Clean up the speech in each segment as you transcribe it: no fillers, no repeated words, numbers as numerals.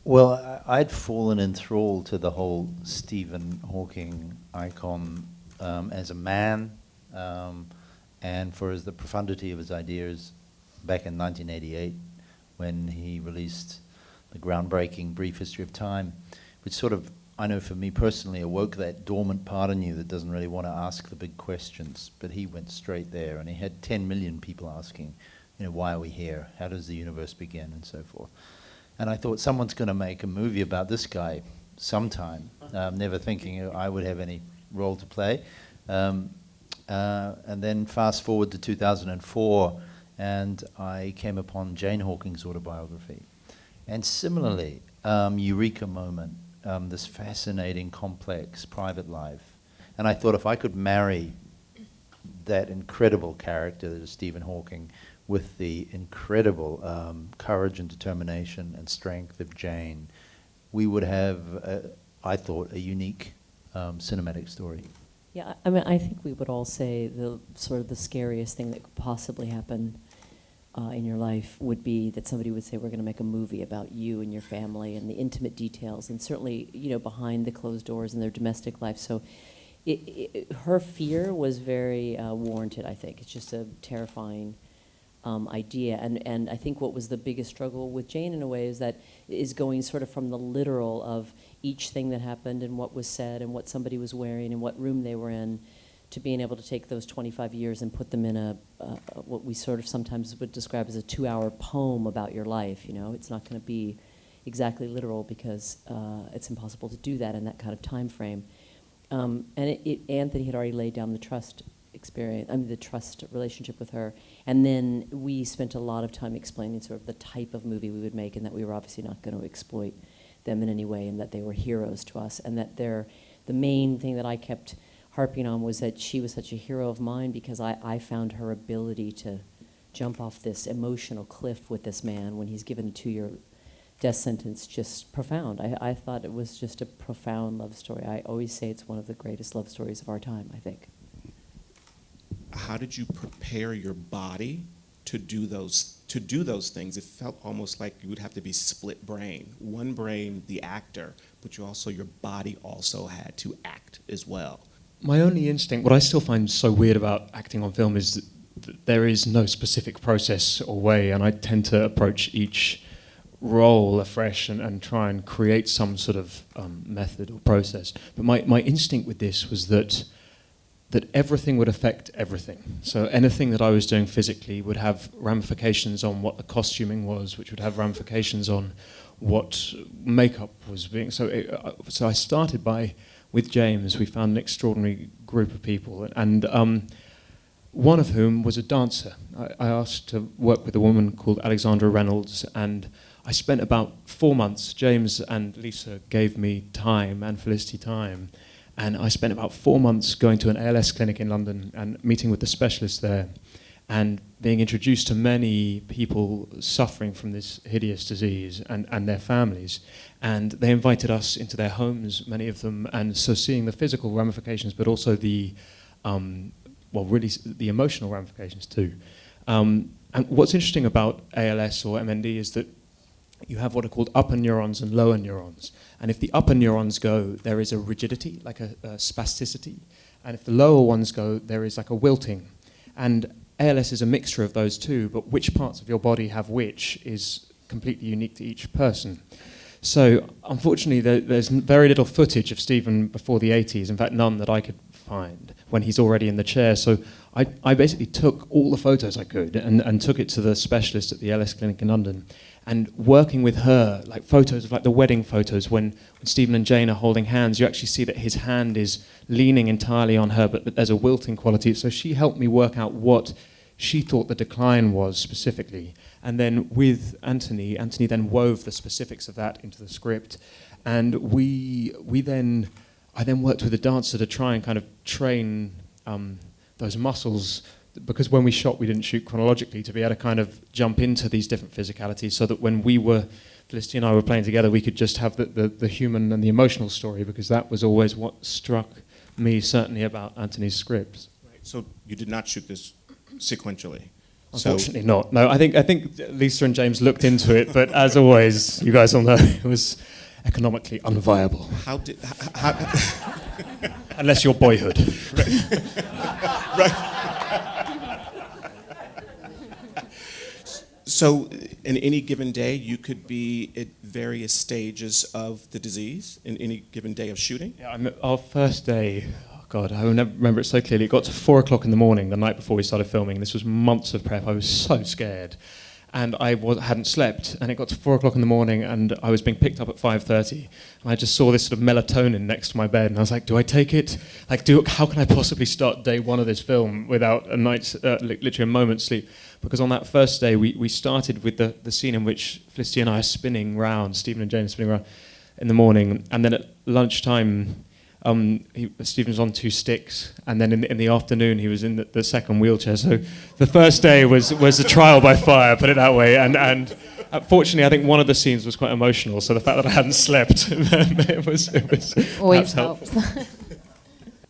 Well, I'd fallen enthralled to the whole Stephen Hawking icon as a man, and for the profundity of his ideas back in 1988 when he released the groundbreaking Brief History of Time, which sort of, I know for me personally, awoke that dormant part in you that doesn't really want to ask the big questions. But he went straight there, and he had 10 million people asking, why are we here? How does the universe begin? And so forth. And I thought, someone's going to make a movie about this guy sometime, never thinking I would have any role to play. And then fast forward to 2004, and I came upon Jane Hawking's autobiography. And similarly, eureka moment, this fascinating, complex private life. And I thought if I could marry that incredible character that is Stephen Hawking with the incredible courage and determination and strength of Jane, we would have, I thought, a unique cinematic story. Yeah, I mean, I think we would all say the sort of the scariest thing that could possibly happen in your life would be that somebody would say, we're going to make a movie about you and your family and the intimate details, and certainly, behind the closed doors in their domestic life. So her fear was very warranted, I think. It's just a terrifying idea. And I think what was the biggest struggle with Jane, in a way, is going sort of from the literal of each thing that happened and what was said and what somebody was wearing and what room they were in, to being able to take those 25 years and put them in what we sort of sometimes would describe as a 2-hour poem about your life. It's not going to be exactly literal because it's impossible to do that in that kind of time frame. And Anthony had already laid down the trust the trust relationship with her, and then we spent a lot of time explaining sort of the type of movie we would make, and that we were obviously not going to exploit them in any way, and that they were heroes to us, and that the main thing that I kept harping on was that she was such a hero of mine because I found her ability to jump off this emotional cliff with this man when he's given a 2-year death sentence just profound. I thought it was just a profound love story. I always say it's one of the greatest love stories of our time, I think. How did you prepare your body to do those things? It felt almost like you would have to be split brain. One brain, the actor, but your body also had to act as well. My only instinct, what I still find so weird about acting on film, is that there is no specific process or way, and I tend to approach each role afresh and try and create some sort of method or process. But my instinct with this was that everything would affect everything. So anything that I was doing physically would have ramifications on what the costuming was, which would have ramifications on what makeup was being. So I started with James. We found an extraordinary group of people, and one of whom was a dancer. I asked to work with a woman called Alexandra Reynolds, and I spent about 4 months. James and Lisa gave me time, and Felicity time, and I spent about 4 months going to an ALS clinic in London and meeting with the specialists there and being introduced to many people suffering from this hideous disease and their families. And they invited us into their homes, many of them, and so seeing the physical ramifications, but also the emotional ramifications too. And what's interesting about ALS or MND is that you have what are called upper neurons and lower neurons. And if the upper neurons go, there is a rigidity, like a spasticity. And if the lower ones go, there is like a wilting. And ALS is a mixture of those two, but which parts of your body have which is completely unique to each person. So unfortunately, there's very little footage of Stephen before the 80s, in fact, none that I could find, when he's already in the chair. So I basically took all the photos I could and took it to the specialist at the ALS clinic in London. And working with her, like photos of like the wedding photos, when Stephen and Jane are holding hands, you actually see that his hand is leaning entirely on her, but there's a wilting quality. So she helped me work out what she thought the decline was specifically. And then with Anthony then wove the specifics of that into the script. And I then worked with a dancer to try and kind of train those muscles, because when we shot, we didn't shoot chronologically, to be able to kind of jump into these different physicalities so that when Felicity and I were playing together, we could just have the human and the emotional story, because that was always what struck me, certainly, about Anthony's scripts. Right. So you did not shoot this sequentially. Unfortunately not. No, I think Lisa and James looked into it, but as always, you guys all know, it was economically unviable. How Unless you're Boyhood. right. So, in any given day, you could be at various stages of the disease in any given day of shooting? Yeah, our first day, oh God, I will never remember it so clearly. It got to 4 o'clock in the morning, the night before we started filming. This was months of prep. I was so scared. And I hadn't slept, and it got to 4 o'clock in the morning, and I was being picked up at 5:30, and I just saw this sort of melatonin next to my bed, and I was like, do I take it? Like, how can I possibly start day one of this film without a night's, literally a moment's sleep? Because on that first day, we started with the scene in which Felicity and I are spinning round, Stephen and Jane are spinning around in the morning, and then at lunchtime, Stephen was on 2 sticks, and then in the afternoon he was in the second wheelchair. So the first day was a trial by fire, put it that way. And fortunately, I think one of the scenes was quite emotional. So the fact that I hadn't slept, it was Always helps.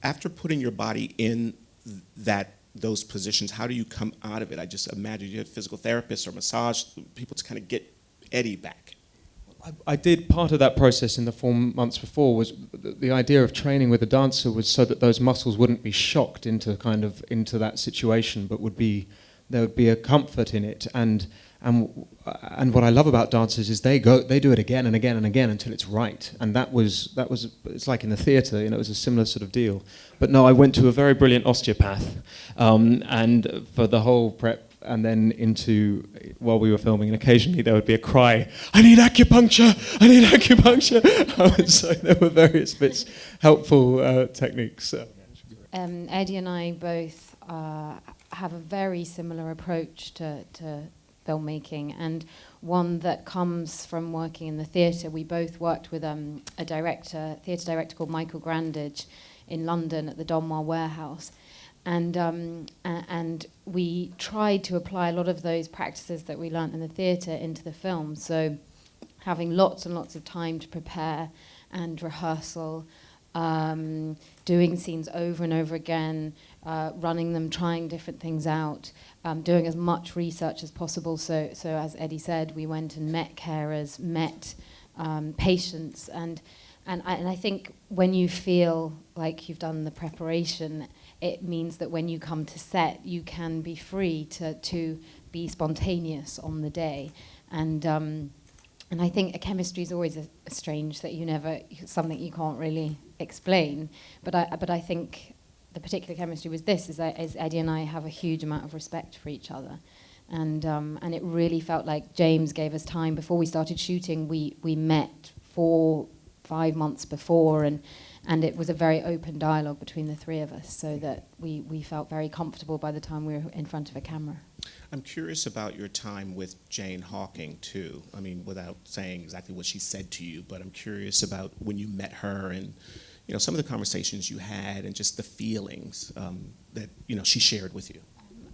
After putting your body in those positions, how do you come out of it? I just imagine you have physical therapists or massage people to kind of get Eddie back. I did part of that process in the 4 months before. Was the idea of training with a dancer was so that those muscles wouldn't be shocked into that situation, but there would be a comfort in it. And what I love about dancers is they do it again and again and again until it's right. And that was it's like in the theatre, it was a similar sort of deal. But no, I went to a very brilliant osteopath, and for the whole prep. And then while we were filming, and occasionally there would be a cry, I need acupuncture! So there were various bits, helpful techniques. Eddie and I both have a very similar approach to filmmaking, and one that comes from working in the theatre. We both worked with a theatre director called Michael Grandage in London at the Donmar Warehouse. And we tried to apply a lot of those practices that we learnt in the theatre into the film. So having lots and lots of time to prepare and rehearsal, doing scenes over and over again, running them, trying different things out, doing as much research as possible. So as Eddie said, we went and met carers, met patients, and I think when you feel like you've done the preparation, it means that when you come to set, you can be free to be spontaneous on the day. And I think a chemistry is always a strange that something you can't really explain. But I think the particular chemistry was this, is Eddie and I have a huge amount of respect for each other. And it really felt like James gave us time before we started shooting. We met 4-5 months before, and it was a very open dialogue between the three of us, so that we felt very comfortable by the time we were in front of a camera. I'm curious about your time with Jane Hawking, too. I mean, without saying exactly what she said to you, but I'm curious about when you met her and some of the conversations you had and just the feelings that she shared with you.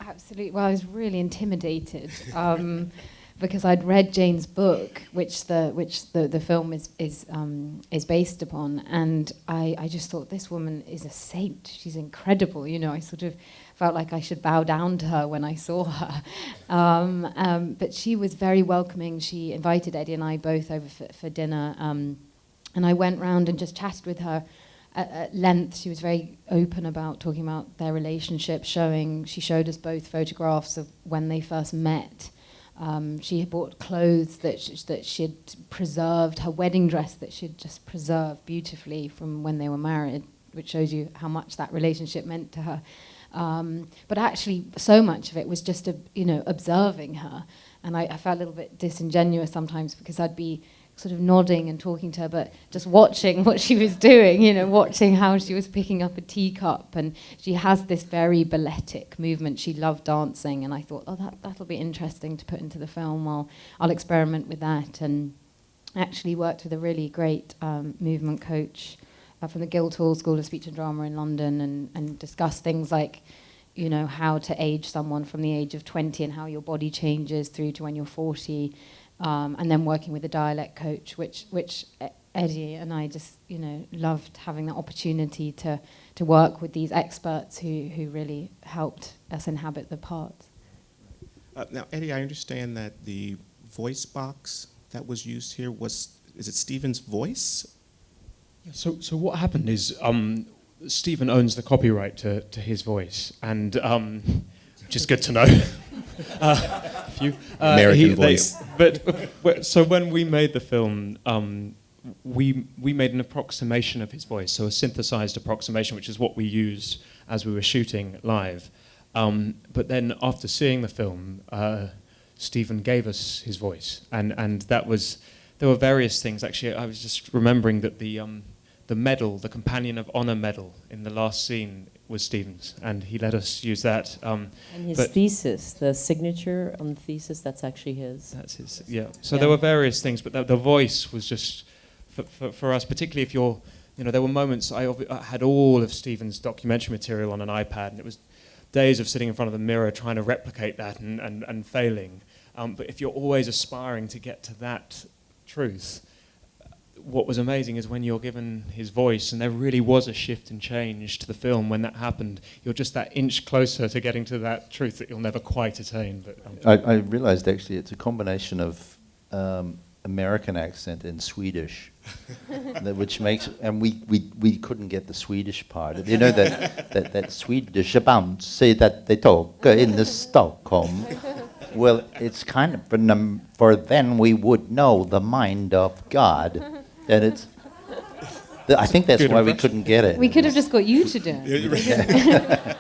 Absolutely. Well, I was really intimidated. Because I'd read Jane's book, which the film is based upon, and I just thought, this woman is a saint. She's incredible. I sort of felt like I should bow down to her when I saw her. But she was very welcoming. She invited Eddie and I both over for dinner, and I went round and just chatted with her at length. She was very open about talking about their relationship. She showed us both photographs of when they first met. She had bought clothes that she had preserved, her wedding dress that she had just preserved beautifully from when they were married, which shows you how much that relationship meant to her. But actually, so much of it was just observing her, and I felt a little bit disingenuous sometimes because I'd be sort of nodding and talking to her, but just watching what she was doing, watching how she was picking up a teacup. And she has this very balletic movement. She loved dancing, and I thought, that'll be interesting to put into the film. I'll experiment with that, and actually worked with a really great movement coach from the Guildhall School of Speech and Drama in London, and discussed things like, how to age someone from the age of 20 and how your body changes through to when you're 40. And then working with a dialect coach, which Eddie and I just, loved having that opportunity to work with these experts who really helped us inhabit the parts. Now, Eddie, I understand that the voice box that was used here is it Stephen's voice? So what happened is Stephen owns the copyright to his voice, and which is good to know. American voice. So when we made the film, we made an approximation of his voice, so a synthesized approximation, which is what we used as we were shooting live. But then after seeing the film, Stephen gave us his voice, and that was, there were various things. Actually, I was just remembering that the medal, the Companion of Honor medal in the last scene was Stephen's, and he let us use that. And his thesis, the signature on the thesis, that's actually his. That's his, yeah. So there were various things, but the voice was just, for us, particularly if you're, there were moments, I had all of Stephen's documentary material on an iPad, and it was days of sitting in front of the mirror trying to replicate that and failing. But if you're always aspiring to get to that truth, what was amazing is when you're given his voice, and there really was a shift and change to the film when that happened, you're just that inch closer to getting to that truth that you'll never quite attain. But I realized actually it's a combination of American accent and Swedish, which makes, and we couldn't get the Swedish part. You know that Swedish about say that they talk in the Stockholm. Well, it's kind of for then we would know the mind of God, and it's. I think that's why we couldn't get it. We could have just got you to do it.